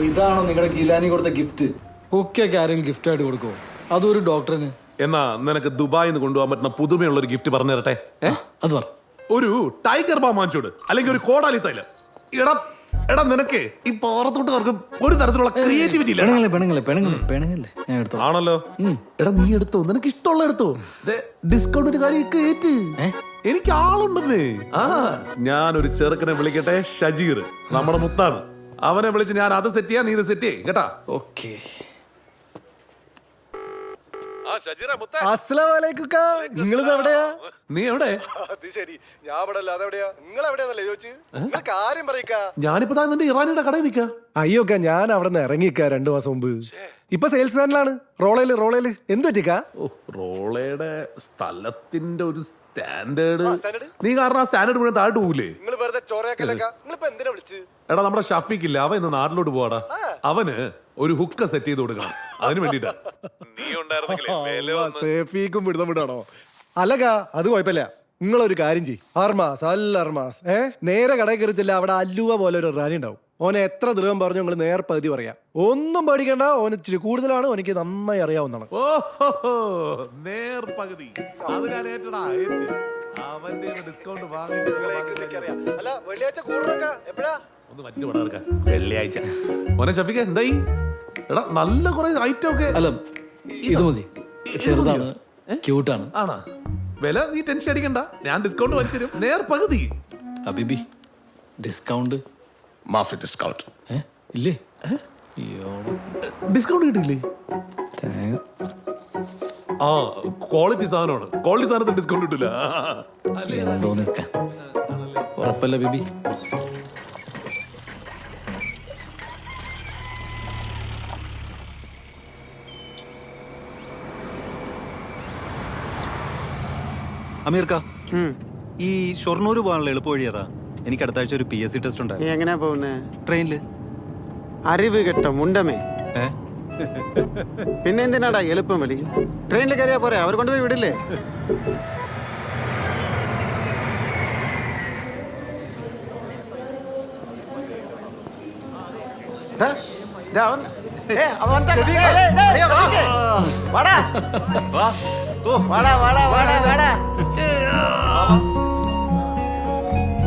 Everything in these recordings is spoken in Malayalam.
ഇതാണോ നിങ്ങളുടെ ഗിലാനി കൊടുത്ത ഗിഫ്റ്റ്? ഒക്കെ ആരെങ്കിലും ഗിഫ്റ്റ് ആയിട്ട് കൊടുക്കുമോ? അതൊരു ഡോക്ടറിന്. എന്നാ നിനക്ക് ദുബായിൽ നിന്ന് കൊണ്ടുപോകാൻ പറ്റുന്ന പുതുമയുള്ള ഒരു ഗിഫ്റ്റ് പറഞ്ഞു തരട്ടെ. അത് പറ. ഒരു ടൈഗർ ബാം വാങ്ങിച്ചോട്, അല്ലെങ്കിൽ ഒരു കോടാലി തൈല. എടാ എടാ നിനക്ക് ഈ പാറത്തോട്ടുകാർക്ക് ഒരു തരത്തിലുള്ള ക്രിയേറ്റിവിറ്റി ഇല്ല. പെണങ്ങല്ലേ ഞാൻ എടുത്തോ. ആണല്ലോ. എടാ നീ എടുത്തോ, നിനക്ക് ഇഷ്ടമുള്ള എടുത്തോ. ഡിസ്കൗണ്ടിന്റെ കാര്യമൊക്കെ ഏറ്റ്. എനിക്ക് ആളുണ്ടെന്നേ. ഞാനൊരു ചെറുക്കനെ വിളിക്കട്ടെ, ഷജീർ, നമ്മുടെ മുത്താണ്. അവനെ വിളിച്ച് ഞാൻ അത് സെറ്റ് ചെയ്യാൻ, നീ ഇത് സെറ്റ് ചെയ്യ് കേട്ടാ. ഓക്കെ. നിങ്ങളിത് എവിടെയാ? നീ എവിടെ? ഞാനിപ്പോ നിന്റെ ഇറാനിയുടെ കടയിൽ നിൽക്കാ. അയ്യോക്ക ഞാൻ അവിടെ നിന്ന് ഇറങ്ങിക്ക 2 മാസം മുമ്പ്. ഇപ്പൊ സെയിൽസ്മാനിലാണ്. റോളയില് എന്ത് പറ്റിക്കാ? റോളയുടെ സ്ഥലത്തിന്റെ ഒരു സ്റ്റാൻഡേർഡ്. നീ കാരണം ആ സ്റ്റാൻഡേർഡ് മുഴുവൻ താഴ്ത്തു പോകൂലേ? എടാ നമ്മുടെ ഷഫീഖില്ല, അവൻ ഇന്ന് നാട്ടിലോട്ട് പോവാടാ. അവന് ഒരു ഹുക്ക സെറ്റ് ചെയ്ത് കൊടുക്കണം, അതിന് വേണ്ടിട്ടാ. സേഫിക്കും പിടുത്തം വിടാണോ? അല്ലക്ക അത് കുഴപ്പമില്ല. നിങ്ങളൊരു കാര്യം ചെയ്യ്, അർമാസ് നേരെ കടയിൽ കയറിച്ചില്ല. അവിടെ അല്ലുവ പോലെ ഒരു റാലി ഉണ്ടാവും. ഓനെ എത്ര ദൃഹം പറഞ്ഞു നിങ്ങൾ നേർ പകുതി പറയാം. ഒന്നും പേടിക്കണ്ട, ഓന് ഇച്ചിരി കൂടുതലാണ്, ഓനിക്ക് നന്നായി അറിയാവുന്നതാണ്. നേർ പകുതി അവന്റെ ഡിസ്കൗണ്ട് ഒന്ന് വച്ചിട്ട് വിടാർക്ക. വെള്ളിയാഴ്ച മോനെ ഷഫീഖ് എന്തായി? എടാ നല്ല കുറെ ഐറ്റം ഒക്കെ. അല്ല ഇത് മതി, ചെറുതാണ്, ക്യൂട്ടാണ്. ആണോ? വില നീ ടെൻഷൻ അടിക്കണ്ട, ഞാൻ ഡിസ്കൗണ്ട് വലിച്ചു നേർ പകുതി. അബിബി ഡിസ്കൗണ്ട് മാഫി ഡിസ്കൗണ്ട് ഇല്ലേ? ഡിസ്കൗണ്ട് കിട്ടിയില്ലേ? ആ ക്വാളിറ്റി സാധനമാണ്. ക്വാളിറ്റി സാധനത്തിന് ഡിസ്കൗണ്ട് കിട്ടില്ല. ഉറപ്പല്ല ബിബി? അമീർക്ക, ഈ ഷൊർണൂർ പോകാനുള്ള എളുപ്പ വഴിയതാ. എനിക്ക് അടുത്ത ആഴ്ച ഒരു PSC ടെസ്റ്റ് ഉണ്ടായി. നീ എങ്ങനെയാ പോകുന്നേ? ട്രെയിനില്. അറിവ് കേട്ടോ മുണ്ടമേ. പിന്നെ എന്തിനാടാ എളുപ്പം വഴി? ട്രെയിനിൽ കയറിയാ പോരെ, അവർ കൊണ്ടുപോയി വിടില്ലേ?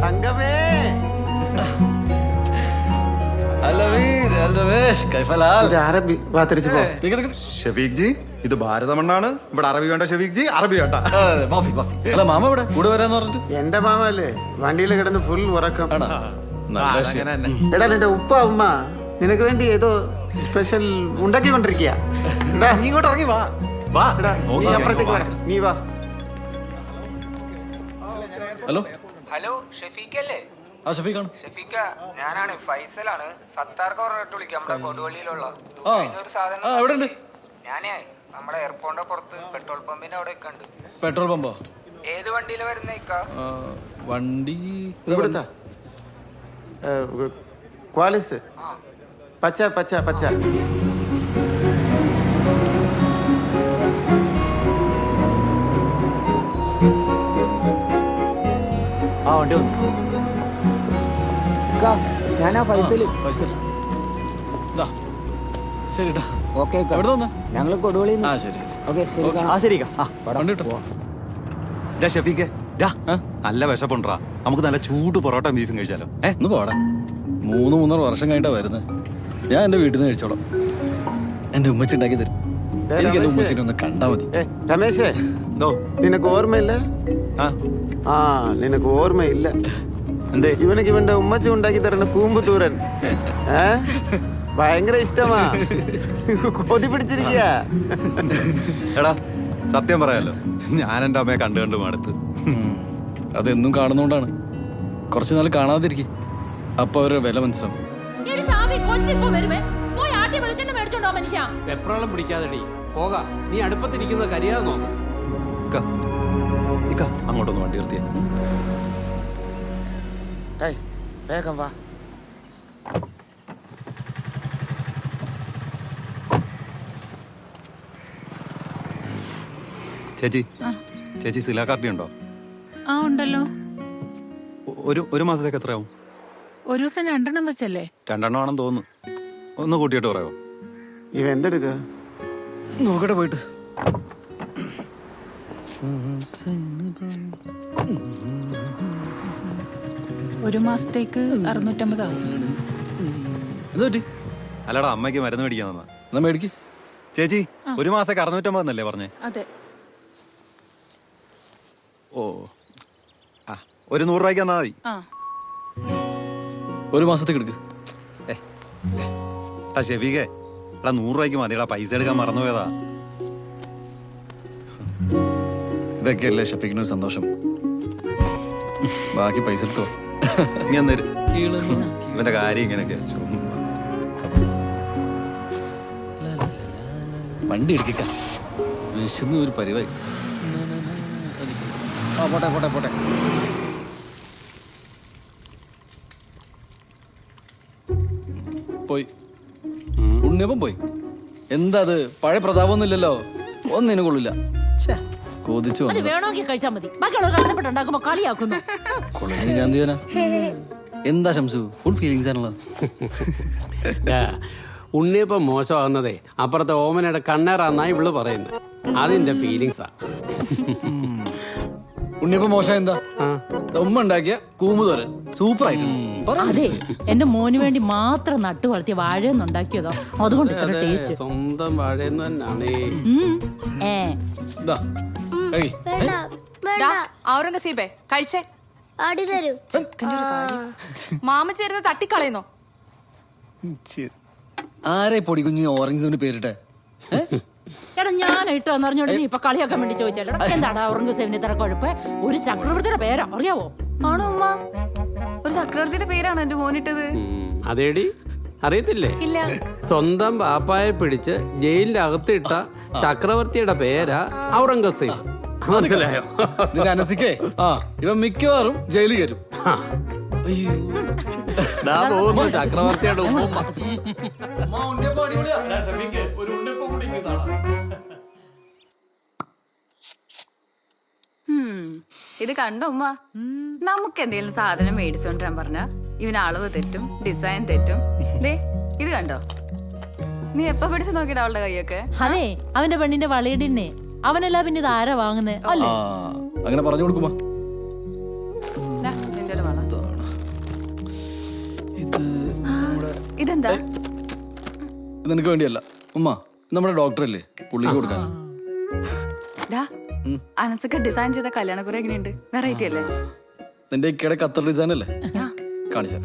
തങ്കമേ ഷഫീഖ് ജി, ഇത് ഭാരതമണ്ണാണ്. ഇവിടെ അറബി വേണ്ട ഷഫീഖ് ജി, അറബി വേണ്ട. മാമ ഇവിടെ കൂടെ വരാന്ന് പറഞ്ഞിട്ട്. എന്റെ മാമ അല്ലേ, വണ്ടിയിൽ കിടന്ന് ഫുൾ ഉറക്കം. എടാ നിന്റെ ഉപ്പ ഉമ്മ നിനക്ക് വേണ്ടി ഏതോ സ്പെഷ്യൽ ഉണ്ടാക്കിക്കൊണ്ടിരിക്കുക. നീ ഇങ്ങോട്ട് ഇറങ്ങി വാ. നീ അപ്പുറത്തേക്ക് വാ, നീ വാ. ഹലോ ഹലോ ഷഫീഖ് അല്ലേ? ആ ഷഫീഖാണ്. ഷഫീഖ, ഞാനാണ് ഫൈസലാണ്. സത്താർക്ക് പറഞ്ഞിട്ട് വിളിക്കാം. നമ്മുടെ കൊടുവള്ളിയിലുള്ള ഒരു സാധനം ഞാനേ നമ്മുടെ എയർപോർട്ടിന്റെ പുറത്ത് പെട്രോൾ പമ്പിന്റെ അവിടെ ഒക്കെ ഉണ്ട്. പെട്രോൾ പമ്പോ? ഏത് വണ്ടിയില് വരുന്നേക്കാ? വണ്ടി ഇവിടുത്തെ ക്വാലിസ് പച്ച പച്ച പച്ച. ആ വണ്ടി വന്നു. ഞാനാ ഫൈസല്. ശരിട്ടാ. ഓക്കെ, എവിടെ വന്നാ? ഞങ്ങള് കൊടുവള്ളി. ആ ശരി ശരി. ഓക്കെ ശരി. വണ്ടി കിട്ടോ? ഷഫീഖെ, നല്ല വിശപ്പുണ്ടാ. നമുക്ക് നല്ല ചൂട് പൊറോട്ട ബീഫും കഴിച്ചാലോ? ഒന്ന് പോടാ. 3-3.5 വർഷം കഴിഞ്ഞിട്ടാ വരുന്നത്. ഞാൻ എന്റെ വീട്ടിൽ നിന്ന് കഴിച്ചോളാം. എന്റെ ഉമ്മച്ചി ഉണ്ടാക്കി തരും. എനിക്ക് എന്റെ ഉമ്മച്ചിനെ ഒന്ന് കണ്ടാ മതി. രമേശേ, നിനക്ക് ഓർമ്മയില്ല? ആ നിനക്ക് ഓർമ്മയില്ല. ഇവനക്ക് ഇവന്റെ ഉമ്മച്ചി ഉണ്ടാക്കി തരുന്ന കൂമ്പുത്തൂരൻ ഭയങ്കര ഇഷ്ടമാ. കൊതി പിടിച്ചിരിക്ക. എടാ സത്യം പറയാലോ, ഞാൻ എന്റെ അമ്മയെ കണ്ടു മടുത്ത്. അതെന്നും കാണുന്നോണ്ടാണ്. കുറച്ചു നാൾ കാണാതിരിക്കും, അപ്പൊ അവരുടെ വില മനസ്സിലാവും. വെപ്രാളം പിടിക്കാതെടി പോകാ. നീ അടുപ്പത്തിരിക്കുന്നത് കരിയാതെ നോക്കാം. അങ്ങോട്ടൊന്ന് വണ്ടി നിർത്തിയ. വേഗം വാ. ചേച്ചി സിലാ കാർഡി ഉണ്ടോ? ആ ഉണ്ടല്ലോ. ഒരു മാസത്തേക്ക് എത്രയാവും? ഒരു ദിവസം 2 എണ്ണം വെച്ചല്ലേ? 2 എണ്ണം ആണെന്ന് തോന്നുന്നു. ഒന്ന് കൂട്ടിയിട്ട് പറയാമോ? ഇവ എന്തെടുക്ക? നോക്കട്ടെ പോയിട്ട്. ഒരു മാസത്തേക്ക് 650 ആവും. എന്ത് പറ്റി? അല്ലടാ, അമ്മയ്ക്ക് മരുന്ന് മേടിക്കാൻ വന്നാ. എന്നാ മേടിക്ക്. ചേച്ചി, ഒരു മാസത്തേക്ക് 650 എന്നല്ലേ പറഞ്ഞേ? അതെ. ഓ, ആ, ഒരു 100 രൂപയ്ക്ക് തന്നാ മതി. ആ ഒരു മാസത്തേക്ക് എടുക്ക്. ഷെഫീഖേ, എടാ 100 രൂപയ്ക്ക് മതിടാ, പൈസ എടുക്കാൻ മറന്നുപോയതാ. ഇതൊക്കെയല്ലേ ഷഫീഖിനൊരു സന്തോഷം. ബാക്കി പൈസ എടുത്തോ. നീ അന്നേര് ഇവന്റെ കാര്യം ഇങ്ങനെയൊക്കെ വണ്ടി എടുക്ക. വിശന്ന് ഒരു പരിവായി. ആ പോട്ടെ പോട്ടെ പോട്ടെ. പോയി ഉണ്ണിയപ്പം പോയി. എന്താ അത്? പഴയ പ്രതാപമൊന്നുമില്ലല്ലോ. ഒന്നിനും കൊള്ളില്ല. കൊതിച്ചു അത് വേണമെങ്കിൽ കഴിച്ചാൽ മതി. ബാക്കിയുള്ളവർ കഷ്ടപ്പെട്ടുണ്ടാക്കുമ്പോ കളിയാക്കുന്നു. കൊള്ളിന് ഞാൻ ചെയ്യാനാ? എന്താ ശംസു, ഫുൾ ഫീലിങ്സ് ആണല്ലോ. ഉണ്ണിയപ്പം മോശമാകുന്നതേ അപ്പുറത്തെ ഓമനയുടെ കണ്ണേറാന്നാ ഇവള് പറയുന്നത്. അതിന്റെ ഫീലിങ്സാ. ഉണ്ണിയപ്പം മോശം എന്താ? ഉമ്മ ഉണ്ടാക്കിയ കൂമ്പുതോരൻ സൂപ്പർ ആയിട്ടുണ്ട്. അതെ, എന്റെ മോന് വേണ്ടി മാത്രം നട്ടു വളർത്തിയ വാഴയൊന്നും ഉണ്ടാക്കിയതോ, അതുകൊണ്ട് ഇത്ര ടേസ്റ്റ്. സ്വന്തം വാഴയെന്ന് തന്നെയാണ്. ഔറംഗസീബേ കഴിച്ചേ. മാമ ചേരുന്ന തട്ടിക്കളയുന്നോ? ആരെ പൊടി കുഞ്ഞിന് ഓറഞ്ചിന് പേരിട്ടെ? എടാ ഞാൻ ഇട്ടോന്ന് അറിഞ്ഞോണ്ട് നീ ഇപ്പൊ കളിയാക്കാൻ വേണ്ടി ചോദിച്ചാലോ? എന്താടാ ഔറംഗസേബിന് ഇത്ര കുഴപ്പം? ഒരു ചക്രവർത്തിയുടെ പേരാ, അറിയാവോ? ആണോ ഉമ്മ? ഒരു ചക്രവർത്തിയുടെ പേരാണ് എന്റെ മോനിട്ടത്. അതേടി, അറിയത്തില്ലേ? ഇല്ല. സ്വന്തം പാപ്പായെ പിടിച്ച് ജയിലിന്റെ അകത്തിട്ട ചക്രവർത്തിയുടെ പേരാ ഔറംഗസേബ്. മനസ്സിലായോ? നിന്റെ അനസിക്കേ ഇവൻ മിക്കവാറും ജയിലിൽ കയറും. പോകുന്നു ചക്രവർത്തിയുടെ ഉമ്മ. ഇത് കണ്ടോ ഉമ്മ? നമുക്ക് എന്തെങ്കിലും സാധനം മേടിച്ചോണ്ടിരാൻ പറഞ്ഞ ഇവന് അളവ് തെറ്റും, ഡിസൈൻ തെറ്റും. ദേ ഇത് കണ്ടോ? നീ എപ്പ പിടിച്ചു നോക്കിയിട്ട് അവളുടെ കൈയൊക്കെ? അതെ, അവന്റെ പെണ്ണിന്റെ വളയിടിന്നെ. അവനല്ല പിന്നെ ഇത് ആരാ വാങ്ങുന്നേ? അല്ലേ? അങ്ങനെ പറഞ്ഞു കൊടുക്കുമ്പോ ഇതെന്താ? ഇത് നിനക്ക് വേണ്ടിയല്ല ഉമ്മ, നമ്മുടെ ഡോക്ടറല്ലേ, പുള്ളിക്ക് കൊടുക്കാൻ. അനസൊക്കെ ഡിസൈൻ ചെയ്ത കല്യാണക്കുറി എങ്ങനെയുണ്ട്? വെറൈറ്റി അല്ലേ? നിന്റെ ഇക്കയുടെ ഖത്തർ ഡിസൈൻ അല്ലേ? കാണിച്ചാ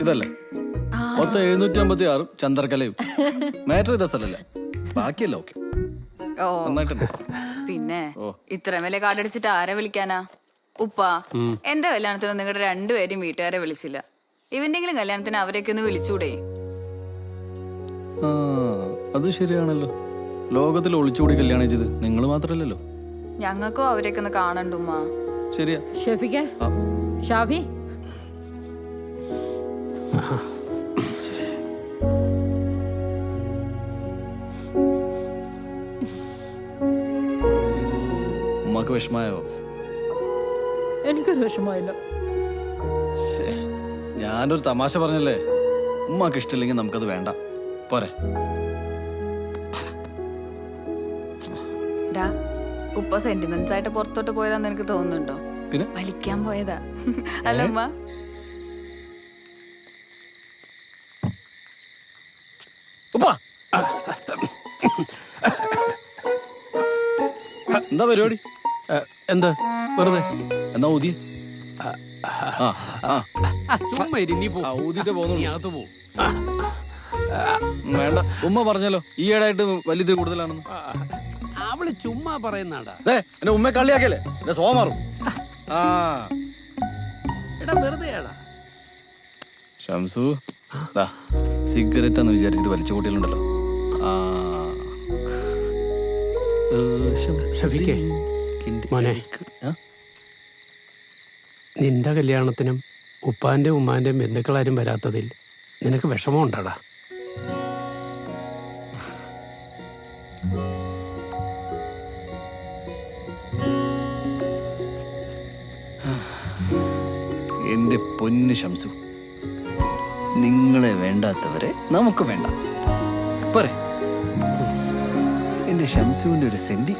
ഇതല്ലേ? മൊത്തം 756 ചന്ദ്രക്കലയും. മാറ്റർ ഇതാ സ്ഥലല്ല, ബാക്കിയല്ല. ഓക്കെ, നന്നായിട്ടുണ്ട്. പിന്നെ ഇത്രയും വലിയ കാർഡടിച്ചിട്ട് ആരെ വിളിക്കാനാ? ഉപ്പ, എന്റെ കല്യാണത്തിന് നിങ്ങളുടെ രണ്ടുപേരും വീട്ടുകാരെ വിളിച്ചില്ല. ഇവന്റെങ്കിലും കല്യാണത്തിന് അവരെയൊക്കെ ഒന്ന് വിളിച്ചൂടെ? അത് ശരിയാണല്ലോ. ലോകത്തിൽ ഒളിച്ചുകൂടി കല്യാണം ചെയ്ത് നിങ്ങൾ മാത്രല്ലല്ലോ. ഞങ്ങൾക്കും അവരെയൊക്കെ ഒന്ന് കാണണ്ടുമ്മ. ശരിയാ. ഷെഫിക്ക്, ഷാഫി, ഉമ്മക്ക് വിഷമായോ? എനിക്കൊരു വിഷമമായില്ല. ഞാനൊരു തമാശ പറഞ്ഞല്ലേ. ഉമ്മക്ക് ഇഷ്ടമില്ലെങ്കിൽ നമുക്കത് വേണ്ട, പോരെ? ഉപ്പ സെന്റിമെന്റ്സ് ആയിട്ട് പുറത്തോട്ട് പോയതാന്ന് എനിക്ക് തോന്നുന്നുണ്ടോ? പിന്നെ വലിക്കാൻ പോയതാ അല്ല ഉമ്മ? എന്താ പരിപാടി? എന്താ വെറുതെ? എന്നാ ഊതി. ചുമ്മാ ഇരി, നീ പോ. ഊതിട്ട് പോന്നു. നീ അകത്ത് പോ. വേണ്ട, ഉമ്മ പറഞ്ഞല്ലോ ഈയിടെയായിട്ട് വലിയ കൂടുതലാണെന്ന്. അവള് ചുമ്മാ പറയുന്നാടാ. എന്റെ ഉമ്മ കളിയാക്കല്ലേ, എന്റെ സോ മാറും. എടാ വെറുതെയാടാ. ഷംസു, സിഗരറ്റ് എന്ന് വിചാരിച്ചത് വലിച്ചു കൂട്ടിയിട്ടുണ്ടല്ലോ. ഷഫീഖേ, മോനെ, നിന്റെ കല്യാണത്തിനും ഉപ്പാന്റെ ഉമ്മാന്റെയും ബന്ധുക്കളാരും വരാത്തതിൽ നിനക്ക് വിഷമം ഉണ്ടാടാ? എന്റെ പൊന്ന് ഷംസു, നിങ്ങളെ വേണ്ടാത്തവരെ നമുക്ക് വേണ്ട പോരെ. എന്റെ ഷംസുവിന്റെ ഒരു സെന്റി